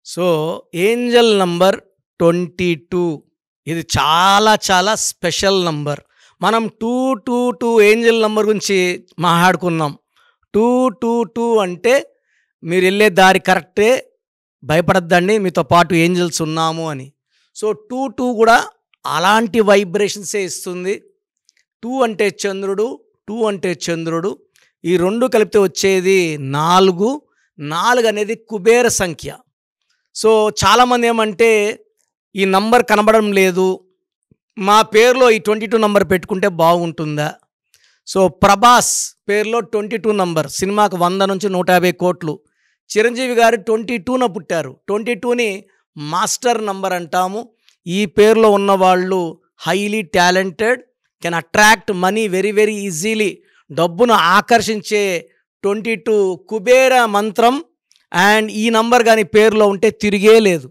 So, Angel number 22 ఇది చాలా చాలా స్పెషల్ నంబర్. మనం 222 ఏంజెల్ నంబర్ గురించి మాట్లాడుకున్నాం. 222 అంటే మీరెళ్ళే దారి కరెక్టే, భయపడొద్దండి, మీతో పాటు ఏంజెల్స్ ఉన్నాము అని. సో, 22 కూడా అలాంటి వైబ్రేషన్సే ఇస్తుంది. 2 అంటే చంద్రుడు, 2 అంటే చంద్రుడు. ఈ 2 కలిపితే వచ్చేది 4. 4 అనేది కుబేర సంఖ్య. సో, చాలామంది ఏమంటే ఈ నంబర్ కనబడడం లేదు, మా పేరులో ఈ 22 నంబర్ పెట్టుకుంటే బాగుంటుందా? సో, ప్రభాస్ పేరులో 22 నంబర్, సినిమాకు 100 నుంచి 150 కోట్లు. చిరంజీవి గారు 22న పుట్టారు. 22ని మాస్టర్ నంబర్ అంటాము. ఈ పేరులో ఉన్నవాళ్ళు highly talented, can attract money very very easily. డబ్బును ఆకర్షించే 22 కుబేర మంత్రం. అండ్ ఈ నంబర్ కానీ పేరులో ఉంటే తిరిగే లేదు.